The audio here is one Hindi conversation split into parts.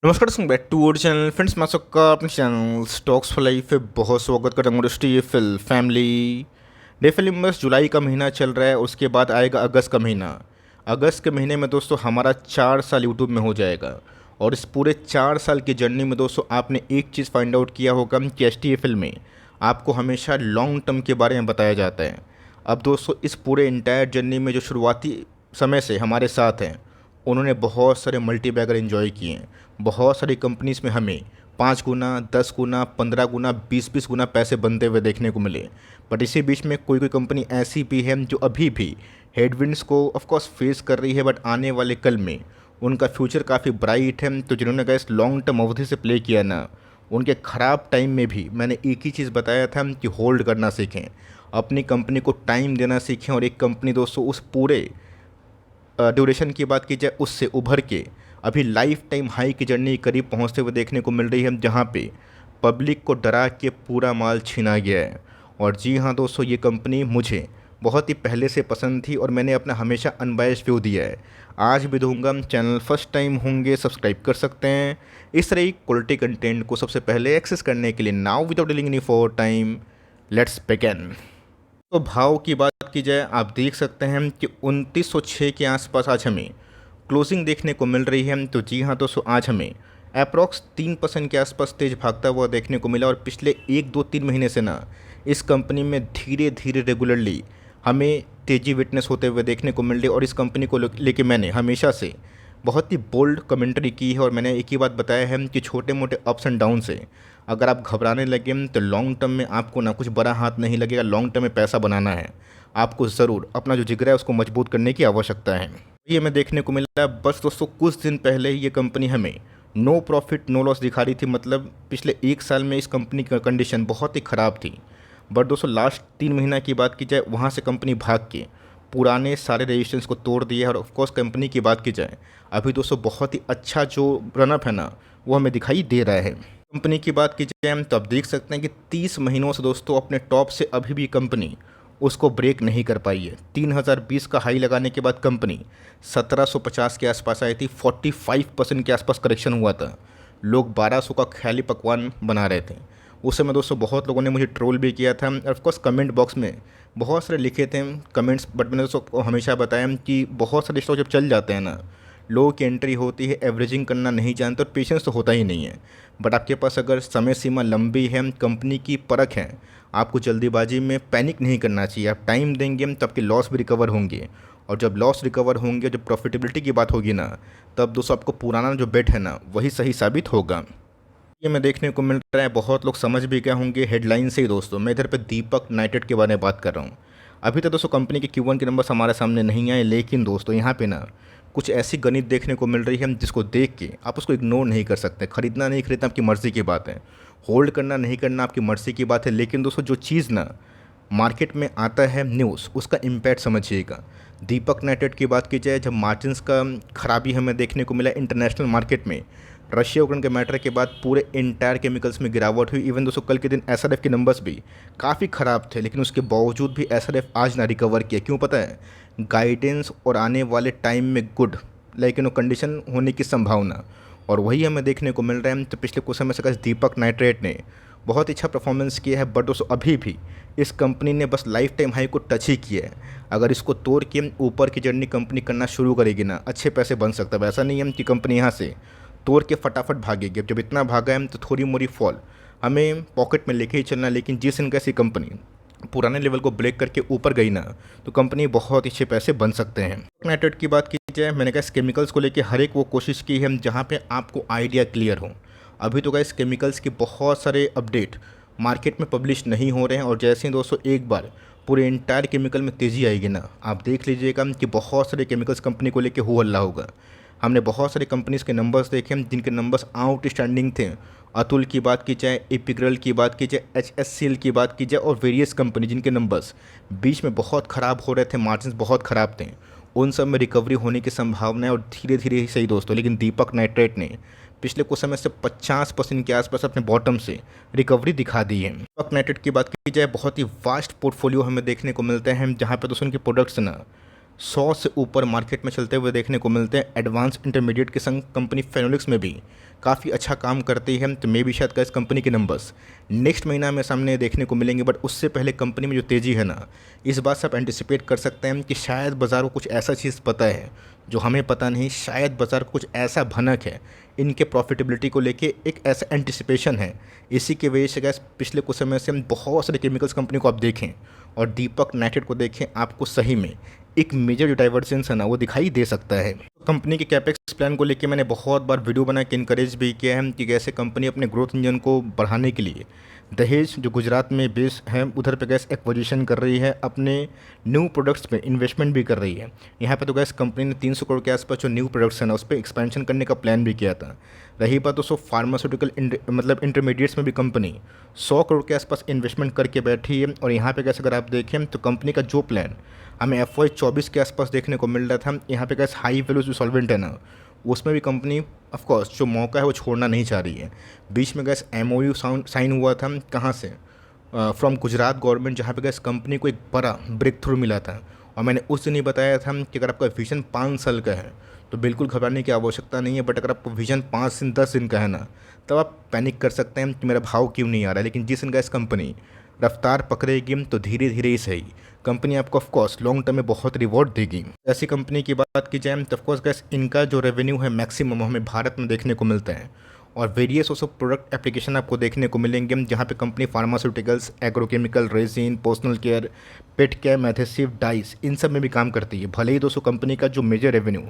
नमस्कार दोस्तों, back to our channel. Friends, मैं सबका अपने चैनल स्टॉक्स फॉर लाइफ पे बहुत स्वागत करता हूँ। डे फैमिली बस जुलाई का महीना चल रहा है, उसके बाद आएगा अगस्त का महीना। अगस्त के महीने में दोस्तों हमारा 4 साल यूट्यूब में हो जाएगा। और इस पूरे 4 साल की जर्नी में दोस्तों आपने एक चीज़ फाइंड आउट किया होगा कि HTFL में आपको हमेशा लॉन्ग टर्म के बारे में बताया जाता है। अब दोस्तों इस पूरे इंटायर जर्नी में जो शुरुआती समय से हमारे साथ हैं, उन्होंने बहुत सारे मल्टीबैगर एंजॉय किए हैं। बहुत सारी कंपनीज़ में हमें 5 गुना, 10 गुना, 15 गुना, 20-20 गुना पैसे बनते हुए देखने को मिले। बट इसी बीच में कोई कोई कंपनी ऐसी भी है जो अभी भी हेडविंड्स को ऑफ कोर्स फेस कर रही है, बट आने वाले कल में उनका फ्यूचर काफ़ी ब्राइट है। तो जिन्होंने गैस लॉन्ग टर्म अवधि से प्ले किया ना, उनके ख़राब टाइम में भी मैंने एक ही चीज़ बताया था कि होल्ड करना सीखें, अपनी कंपनी को टाइम देना सीखें। और एक कंपनी दोस्तों उस पूरे ड्यूरेशन की बात की जाए उससे उभर के अभी लाइफ टाइम हाई की जर्नी के करीब पहुंचते हुए देखने को मिल रही है, जहां पे पब्लिक को डरा के पूरा माल छीना गया है। और जी हाँ दोस्तों, ये कंपनी मुझे बहुत ही पहले से पसंद थी और मैंने अपना हमेशा अनबायस्ड व्यू दिया है। आज भी दूंगा। चैनल फर्स्ट टाइम होंगे सब्सक्राइब कर सकते हैं इस तरह की क्वालिटी कंटेंट को सबसे पहले एक्सेस करने के लिए। Now without dealing any for time, let's begin. तो भाव की बात की जाए, आप देख सकते हैं कि 2906 के आसपास आज हमें क्लोजिंग देखने को मिल रही है। तो जी हाँ दोस्तों, आज हमें अप्रॉक्स 3% के आसपास तेज भागता हुआ देखने को मिला। और पिछले 1 2 3 महीने से ना इस कंपनी में धीरे धीरे रेगुलरली हमें तेज़ी विटनेस होते हुए देखने को मिल रही है। और इस कंपनी को लेके मैंने हमेशा से बहुत ही बोल्ड कमेंट्री की है। और मैंने एक ही बात बताया है कि छोटे मोटे अप्स एंड डाउन से अगर आप घबराने लगे तो लॉन्ग टर्म में आपको ना कुछ बड़ा हाथ नहीं लगेगा। लॉन्ग टर्म में पैसा बनाना है, आपको ज़रूर अपना जो जिगरा है उसको मजबूत करने की आवश्यकता है। ये हमें देखने को मिला। बस दोस्तों कुछ दिन पहले ये कंपनी हमें नो प्रॉफिट नो लॉस दिखा रही थी। मतलब पिछले 1 साल में इस कंपनी की कंडीशन बहुत ही ख़राब थी। बट दोस्तों लास्ट 3 महीना की बात की जाए, वहाँ से कंपनी भाग के पुराने सारे रेजिस्टेंस को तोड़ दिया है। और ऑफकोर्स कंपनी की बात की जाए, अभी दोस्तों बहुत ही अच्छा जो रनअप है ना, वो हमें दिखाई दे रहा है। कंपनी की बात की जाए तो आप देख सकते हैं कि 30 महीनों से दोस्तों अपने टॉप से अभी भी कंपनी उसको ब्रेक नहीं कर पाई है। 3020 का हाई लगाने के बाद कंपनी 1750 के आसपास आई थी। 45% के आसपास करेक्शन हुआ था। लोग 1200 का ख्याली पकवान बना रहे थे। उस समय दोस्तों बहुत लोगों ने मुझे ट्रोल भी किया था। ऑफकोर्स कमेंट बॉक्स में बहुत सारे लिखे थे कमेंट्स, बट मैंने दोस्तों को हमेशा बताया कि बहुत सारे स्टॉक जब चल जाते हैं ना, लोगों की एंट्री होती है, एवरेजिंग करना नहीं जानते और पेशेंस तो होता ही नहीं है। बट आपके पास अगर समय सीमा लंबी है, कंपनी की परख है, आपको जल्दीबाजी में पैनिक नहीं करना चाहिए। आप टाइम देंगे तो आपके लॉस भी रिकवर होंगे। और जब लॉस रिकवर होंगे, जब प्रॉफिटेबिलिटी की बात होगी ना, तब दोस्तों आपको पुराना जो बेट है ना वही सही साबित होगा। ये मैं देखने को मिल रहा है। बहुत लोग समझ भी गए होंगे हेडलाइन से ही दोस्तों। मैं इधर पे दीपक नाइट्रेट के बारे में बात कर रहा हूँ। अभी तक दोस्तों कंपनी के Q1 के नंबर्स हमारे सामने नहीं आए, लेकिन दोस्तों यहाँ पे ना कुछ ऐसी गणित देखने को मिल रही है जिसको देख के आप उसको इग्नोर नहीं कर सकते। खरीदना नहीं खरीदना आपकी मर्ज़ी की बात है, होल्ड करना नहीं करना आपकी मर्ज़ी की बात है। लेकिन दोस्तों जो चीज़ ना मार्केट में आता है न्यूज़, उसका इम्पैक्ट समझिएगा। दीपक नाइट्रेट की बात की जाए, जब मार्जिन्स का खराबी हमें देखने को मिला इंटरनेशनल मार्केट में, रशिया यूक्रेन के मैटर के बाद पूरे इंटायर केमिकल्स में गिरावट हुई। इवन दोस्तों कल के दिन SRF के नंबर्स भी काफ़ी ख़राब थे, लेकिन उसके बावजूद भी SRF आज ना रिकवर किया। क्यों पता है? गाइडेंस और आने वाले टाइम में गुड लेकिन कंडीशन होने की संभावना, और वही हमें देखने को मिल रहा है। तो पिछले कुछ समय से दीपक नाइट्रेट ने बहुत अच्छा परफॉर्मेंस किया है। बट दोस्तों अभी भी इस कंपनी ने बस लाइफ टाइम हाई को टच ही किया है। अगर इसको तोड़ के ऊपर की जर्नी कंपनी करना शुरू करेगी ना, अच्छे पैसे बन सकता है। वैसा नहीं है कि कंपनी यहाँ से तोड़ के फटाफट भागेगी। अब जब इतना भागा है तो थोड़ी मोड़ी फॉल हमें पॉकेट में लेके ही चलना। लेकिन जिस इनका ऐसी कंपनी पुराने लेवल को ब्रेक करके ऊपर गई ना, तो कंपनी बहुत अच्छे पैसे बन सकते हैं। यूनाइटेड की बात की जाए, मैंने कहा इस केमिकल्स को लेके हर एक वो कोशिश की है जहाँ पे आपको आइडिया क्लियर हो। अभी तो इस केमिकल्स के बहुत सारे अपडेट मार्केट में पब्लिश नहीं हो रहे हैं। और जैसे ही दोस्तों एक बार पूरे इंटायर केमिकल में तेज़ी आएगी ना, आप देख लीजिएगा कि बहुत सारे केमिकल्स कंपनी को लेके हो हल्ला होगा। हमने बहुत सारी कंपनीज़ के नंबर्स देखे हैं जिनके नंबर्स आउटस्टैंडिंग थे। अतुल की बात की जाए, एपिग्रल की बात की जाए, HSCL की बात की जाए, और वेरियस कंपनी जिनके नंबर्स बीच में बहुत ख़राब हो रहे थे, मार्जिन बहुत ख़राब थे, उन सब में रिकवरी होने की संभावना है। और धीरे धीरे ही सही दोस्तों, लेकिन दीपक नाइट्रेट ने पिछले कुछ समय से 50% के आसपास अपने बॉटम से रिकवरी दिखा दी है। दीपक नाइट्रेट की बात की जाए, बहुत ही वास्ट पोर्टफोलियो हमें देखने को मिलते हैं, जहाँ पर दोस्तों उनके प्रोडक्ट्स ना 100 से ऊपर मार्केट में चलते हुए देखने को मिलते हैं। एडवांस इंटरमीडिएट के संग कंपनी फेनोलिक्स में भी काफ़ी अच्छा काम करती है, तो मे भी शायद इस कंपनी के नंबर्स नेक्स्ट महीना में सामने देखने को मिलेंगे। बट उससे पहले कंपनी में जो तेज़ी है ना, इस बात से आप एंटिसिपेट कर सकते हैं कि शायद बाज़ार को कुछ ऐसा चीज़ पता है जो हमें पता नहीं, शायद बाज़ार को कुछ ऐसा भनक है इनके प्रॉफिटेबिलिटी को लेके, एक ऐसा एंटिसिपेशन है। इसी की वजह से गैस पिछले कुछ समय से हम बहुत सारे केमिकल्स कंपनी को आप देखें और दीपक नाइट्रेट को देखें, आपको सही में एक मेजर जो डाइवर्जेंस है ना वो दिखाई दे सकता है। कंपनी के कैपेक्स प्लान को लेके मैंने बहुत बार वीडियो बना के इनकरेज भी किया है कि कैसे कंपनी अपने ग्रोथ इंजन को बढ़ाने के लिए दहेज जो गुजरात में बेस है उधर पे गैस एक्विजिशन कर रही है, अपने न्यू प्रोडक्ट्स पे इन्वेस्टमेंट भी कर रही है। यहाँ पे तो गैस कंपनी ने 300 करोड़ के आसपास जो न्यू प्रोडक्ट्स हैं ना उस पर एक्सपेंशन करने का प्लान भी किया था। रही बात दोस्तों फार्मास्यूटिकल मतलब इंटरमीडिएट्स में भी कंपनी 100 करोड़ के आसपास इन्वेस्टमेंट करके बैठी है। और यहाँ पे गैस अगर आप देखें तो कंपनी का जो प्लान हमें FY 24 के आसपास देखने को मिल रहा था, यहाँ पे गैस हाई वैल्यू जो सॉल्वेंट है ना उसमें भी कंपनी ऑफ कोर्स जो मौका है वो छोड़ना नहीं चाह रही है। बीच में गैस MOU साइन हुआ था कहाँ से, फ्रॉम गुजरात गवर्नमेंट, जहाँ पे गैस कंपनी को एक बड़ा ब्रेक थ्रू मिला था। और मैंने उस दिन ही बताया था कि अगर आपका विजन 5 साल का है तो बिल्कुल घबराने की आवश्यकता नहीं है। बट अगर आपको विजन 5 दिन 10 दिन का है ना तब आप पैनिक कर सकते हैं कि मेरा भाव क्यों नहीं आ रहा है। लेकिन जिस दिन गैस कंपनी रफ्तार पकड़ेगी तो धीरे धीरे ही सही कंपनी आपको ऑफकोर्स लॉन्ग टर्म में बहुत रिवॉर्ड देगी। ऐसी कंपनी की बात की जाए तो ऑफकोर्स गैस इनका जो रेवेन्यू है मैक्सिमम हमें भारत में देखने को मिलता है। और वेरियस ऑफ प्रोडक्ट एप्लीकेशन आपको देखने को मिलेंगे जहाँ पे company pharmaceuticals, agrochemical, resin, personal care, pet care, adhesive, dyes इन सब में भी काम करती है। भले ही दोस्तों कंपनी का जो major revenue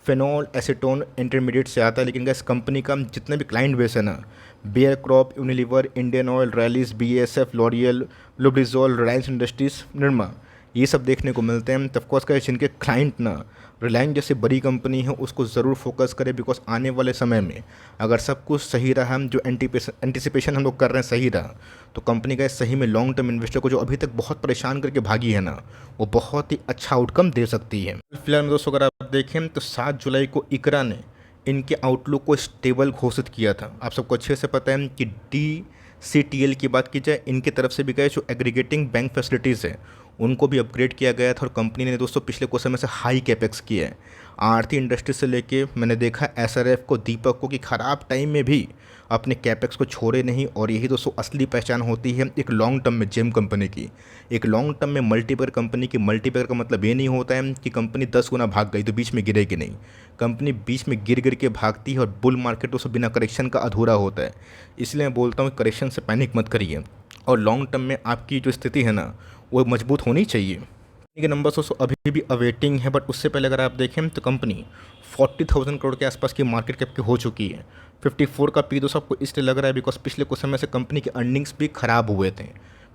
phenol, acetone, intermediate से आता है, लेकिन गैस कंपनी का जितने भी क्लाइंट बेस है ना, Bayer crop, Unilever, Indian oil, Rallis, BASF, L'Oreal, Lubrizol, Reliance industries, Nirma, ये सब देखने को मिलते हैं। तो ऑफकोर्स का जिनके क्लाइंट ना रिलायंस जैसे बड़ी कंपनी है उसको ज़रूर फोकस करें, बिकॉज आने वाले समय में अगर सब कुछ सही रहा, जो एंटिसिपेशन हम लोग कर रहे हैं सही रहा, तो कंपनी का सही में लॉन्ग टर्म इन्वेस्टर को जो अभी तक बहुत परेशान करके भागी है ना वो बहुत ही अच्छा आउटकम दे सकती है। फिलहाल में दोस्तों अगर आप देखें तो 7 जुलाई को इकरा ने इनके आउटलुक को स्टेबल घोषित किया था। आप सबको अच्छे से पता है कि DCTL की बात की जाए, इनकी तरफ से भी गए जो एग्रीगेटिंग बैंक फैसिलिटीज़ है उनको भी अपग्रेड किया गया था। और कंपनी ने दोस्तों पिछले कुछ समय से हाई कैपेक्स किया है। आरती इंडस्ट्री से लेके मैंने देखा SRF को, दीपक को कि ख़राब टाइम में भी अपने कैपेक्स को छोड़े नहीं। और यही दोस्तों असली पहचान होती है एक लॉन्ग टर्म में जेम कंपनी की। एक लॉन्ग टर्म में मल्टीप्लेयर कंपनी की, मल्टीप्लेयर का मतलब ये नहीं होता है कि कंपनी 10 गुना भाग गई तो बीच में गिरेगी नहीं। कंपनी बीच में गिर गिर के भागती है और बुल मार्केट दोस्तों बिना करेक्शन का अधूरा होता है। इसलिए मैं बोलता हूँ करेक्शन से पैनिक मत करिए और लॉन्ग टर्म में आपकी जो स्थिति है ना वो मजबूत होनी चाहिए। कंपनी के नंबर्स दोस्तों अभी भी अवेटिंग है, बट उससे पहले अगर आप देखें तो कंपनी 40,000 करोड़ के आसपास की मार्केट कैप की हो चुकी है। 54 का पी दोस्तों आपको इसलिए लग रहा है बिकॉज पिछले कुछ समय से कंपनी के अर्निंग्स भी खराब हुए थे।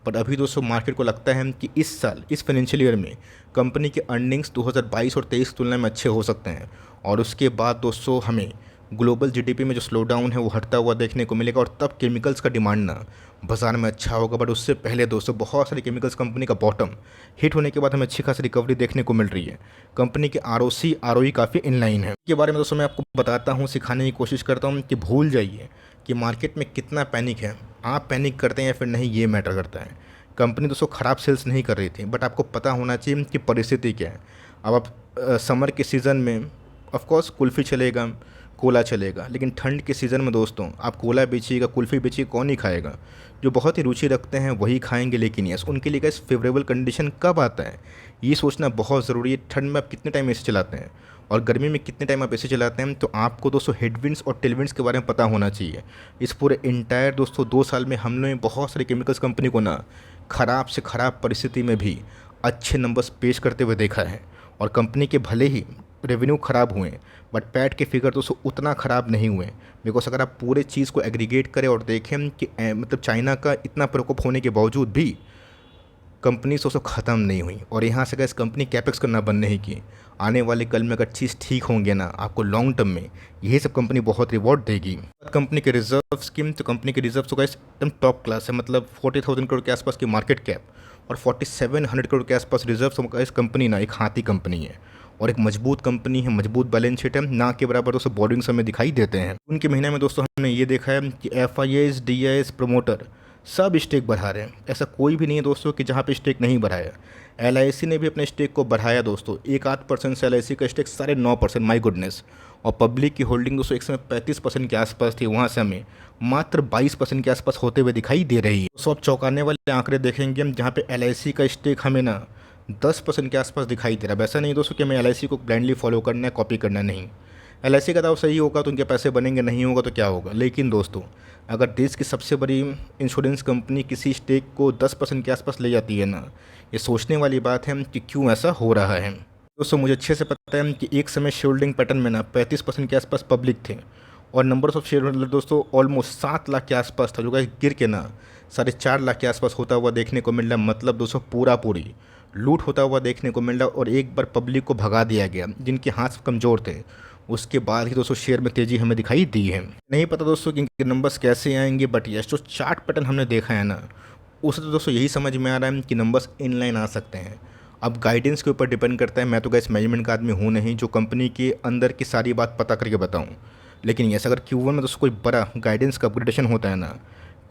बट अभी दोस्तों मार्केट को लगता है कि इस साल, इस फाइनेंशियल ईयर में कंपनी के अर्निंग्स 2022 और 23 की तुलना में अच्छे हो सकते हैं। और उसके बाद दोस्तों हमें ग्लोबल GDP में जो स्लो डाउन है वो हटता हुआ देखने को मिलेगा और तब केमिकल्स का डिमांड ना बाजार में अच्छा होगा। बट उससे पहले दोस्तों बहुत सारी केमिकल्स कंपनी का बॉटम हिट होने के बाद हमें अच्छी खासी रिकवरी देखने को मिल रही है। कंपनी के ROC ROE काफ़ी इनलाइन है। इसके बारे में दोस्तों मैं आपको बताता हूँ, सिखाने की कोशिश करता हूँ कि भूल जाइए कि मार्केट में कितना पैनिक है। आप पैनिक करते हैं या फिर नहीं ये मैटर करता है। कंपनी दोस्तों ख़राब सेल्स नहीं कर रही थी, बट आपको पता होना चाहिए कि परिस्थिति क्या है। अब आप समर के सीज़न में ऑफकोर्स कुल्फ़ी चलेगा, कोला चलेगा, लेकिन ठंड के सीज़न में दोस्तों आप कोला बेचिएगा, कुल्फ़ी बेचिएगा, कौन ही खाएगा? जो बहुत ही रुचि रखते हैं वही खाएंगे। लेकिन यस उनके लिए इस फेवरेबल कंडीशन कब आता है ये सोचना बहुत ज़रूरी है। ठंड में आप कितने टाइम AC चलाते हैं और गर्मी में कितने टाइम आप AC चलाते हैं, तो आपको दोस्तों हेडविंड्स और टेलविंड्स के बारे में पता होना चाहिए। इस पूरे इंटायर दोस्तों 2 साल में हमने बहुत सारे केमिकल्स कंपनी को ना ख़राब से ख़राब परिस्थिति में भी अच्छे नंबर्स पेश करते हुए देखा है। और कंपनी के भले ही रेवेन्यू ख़राब हुए बट पैट के फिगर तो उतना ख़राब नहीं हुए। बिकॉज अगर आप पूरे चीज़ को एग्रीगेट करें और देखें कि मतलब चाइना का इतना प्रकोप होने के बावजूद भी कंपनी से ख़त्म नहीं हुई और यहाँ से गैस कंपनी कैपेक्स करना बंद नहीं की। आने वाले कल में अगर चीज़ ठीक होंगे ना आपको लॉन्ग टर्म में यही सब कंपनी बहुत रिवॉर्ड देगी। कंपनी के रिजर्व स्कीम, तो कंपनी के रिजर्व तो गैस एकदम टॉप क्लास है। मतलब 40,000 करोड़ के आसपास की मार्केट कैप और 4700 करोड़ के आसपास रिजर्व। इस कंपनी ना एक हाथी कंपनी है और एक मजबूत कंपनी है, मजबूत बैलेंस शीट है, ना के बराबर दोस्तों बोर्डिंग समय दिखाई देते हैं। उनके महीने में दोस्तों हमने ये देखा है कि FIIs, DIs, प्रमोटर सब स्टेक बढ़ा रहे हैं। ऐसा कोई भी नहीं है दोस्तों कि जहाँ पे स्टेक नहीं बढ़ाया। LIC ने भी अपने स्टेक को बढ़ाया दोस्तों, 1-8% से LIC का स्टेक 9.5%, माई गुडनेस। और पब्लिक की होल्डिंग दोस्तों एक समय 35% के आसपास थी, वहाँ से हमें मात्र 22% के आसपास होते हुए दिखाई दे रही है। दोस्तों अब चौंकाने वाले आंकड़े देखेंगे हम, जहाँ पे LIC का स्टेक हमें ना 10% के आसपास दिखाई दे रहा है। वैसा नहीं दोस्तों कि हमें LIC को ब्लाइंडली फॉलो करना है, कॉपी करना नहीं। LIC का दाव सही होगा तो उनके पैसे बनेंगे, नहीं होगा तो क्या होगा। लेकिन दोस्तों अगर देश की सबसे बड़ी इंश्योरेंस कंपनी किसी स्टेक को 10% के आसपास ले जाती है ना, ये सोचने वाली बात है कि क्यों ऐसा हो रहा है। दोस्तों मुझे अच्छे से पता है कि एक समय शेयर होल्डिंग पैटर्न में ना 35% के आसपास पब्लिक थे और नंबर्स ऑफ शेयर होल्डर दोस्तों ऑलमोस्ट 7 लाख के आसपास था, जो कि गिर के ना 4.5 लाख के आसपास होता हुआ देखने को मिल रहा। मतलब दोस्तों पूरा पूरी लूट होता हुआ देखने को मिल रहा और एक बार पब्लिक को भगा दिया गया जिनके हाथ कमज़ोर थे। उसके बाद ही दोस्तों शेयर में तेज़ी हमें दिखाई दी है। नहीं पता दोस्तों कि इनके नंबर्स कैसे आएंगे, बट यस जो चार्ट पैटर्न हमने देखा है ना, उससे तो दोस्तों यही समझ में आ रहा है कि नंबर्स इनलाइन आ सकते हैं। अब गाइडेंस के ऊपर डिपेंड करता है। मैं तो गैस मैनेजमेंट का आदमी हूँ नहीं जो कंपनी के अंदर की सारी बात पता करके बताऊँ। लेकिन यस अगर Q1 में दोस्तों कोई बड़ा गाइडेंस का अपग्रेडेशन होता है ना,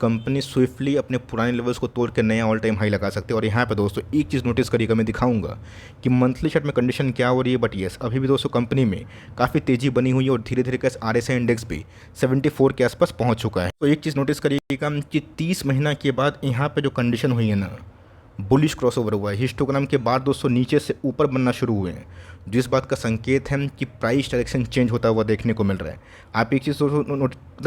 कंपनी स्विफ्टली अपने पुराने लेवल्स को तोड़ कर नया ऑल टाइम हाई लगा सकते हैं। और यहाँ पे दोस्तों एक चीज़ नोटिस करिएगा, मैं दिखाऊंगा कि मंथली चार्ट में कंडीशन क्या हो रही है। बट यस अभी भी दोस्तों कंपनी में काफ़ी तेज़ी बनी हुई है और धीरे धीरे कैसे RSI इंडेक्स भी 74 के आसपास पहुँच चुका है। तो एक चीज़ नोटिस करिएगा कि 30 महीना के बाद यहाँ पर जो कंडीशन हुई है ना, बुलिश क्रॉसओवर हुआ है। हिस्टोग्राम के बाद दोस्तों नीचे से ऊपर बनना शुरू हुए हैं, जिस बात का संकेत है कि प्राइस डायरेक्शन चेंज होता हुआ देखने को मिल रहा है। आप एक चीज़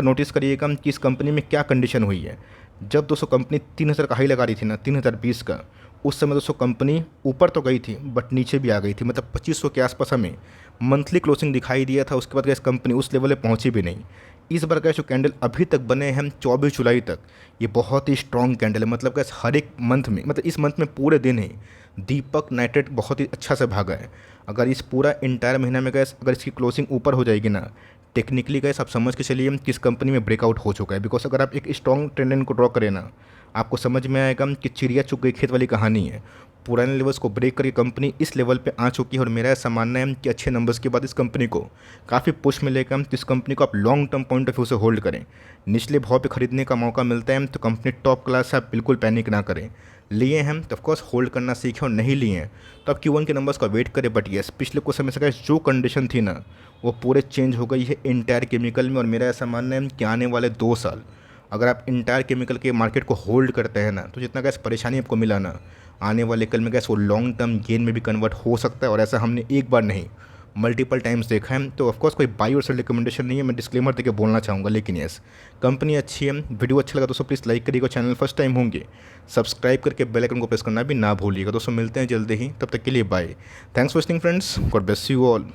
नोटिस करिएगा कि इस कंपनी में क्या कंडीशन हुई है। जब दोस्तों कंपनी 3000 का हाई लगा रही थी ना, 3020 का, उस समय दोस्तों कंपनी ऊपर तो गई थी बट नीचे भी आ गई थी। मतलब 2500 के आसपास हमें मंथली क्लोजिंग दिखाई दिया था। उसके बाद गैस कंपनी उस लेवल पे पहुंची भी नहीं। इस बार का जो कैंडल अभी तक बने हैं 24 जुलाई तक, ये बहुत ही स्ट्रॉन्ग कैंडल है। मतलब गैस हर एक मंथ में, मतलब इस मंथ में पूरे दिन ही दीपक नाइट्रेट बहुत ही अच्छा से भागा है। अगर इस पूरा इंटायर महीना में गैस अगर इसकी क्लोजिंग ऊपर हो जाएगी ना, टेक्निकली गैस आप समझ के चलिए किस कंपनी में ब्रेकआउट हो चुका है। बिकॉज अगर आप एक स्ट्रॉन्ग ट्रेंड लाइन को ड्रॉ करें ना, आपको समझ में आएगा कि चिड़िया चुग गई खेत वाली कहानी है। पुराने लेवल्स को ब्रेक करके कंपनी इस लेवल पे आ चुकी है और मेरा ऐसा मानना है कि अच्छे नंबर्स के बाद इस कंपनी को काफ़ी पुश मिलेगा। तो इस कंपनी को आप long term point of view से होल्ड करें। निचले भाव पे खरीदने का मौका मिलता है तो कंपनी टॉप क्लास है, आप बिल्कुल पैनिक ना करें। लिए हैं तो ऑफकोर्स होल्ड करना सीखें, और नहीं लिए हैं तो आप Q1 के नंबर्स का वेट करें। बट येस पिछले कुछ समय से guys जो कंडीशन थी ना, वो पूरे चेंज हो गई है इंटायर केमिकल में। और मेरा ऐसा मानना है कि आने वाले 2 साल अगर आप इंटायर केमिकल के मार्केट को होल्ड करते हैं ना, तो जितना गैस परेशानी आपको मिला ना, आने वाले कल में गैस वो लॉन्ग टर्म गेन में भी कन्वर्ट हो सकता है। और ऐसा हमने एक बार नहीं मल्टीपल टाइम्स देखा है। तो ऑफकोर्स कोई बाई और सेल रिकमेंडेशन नहीं है, मैं डिस्क्लेमर देके बोलना चाहूँगा। लेकिन यस कंपनी अच्छी है। वीडियो अच्छा लगा दोस्तों प्लीज़ लाइक करिएगा। चैनल फर्स्ट टाइम होंगे सब्सक्राइब करके बेल आइकन को प्रेस करना भी ना भूलिएगा। दोस्तों मिलते हैं जल्दी ही, तब तक के लिए bye. Thanks for watching friends, God bless you all.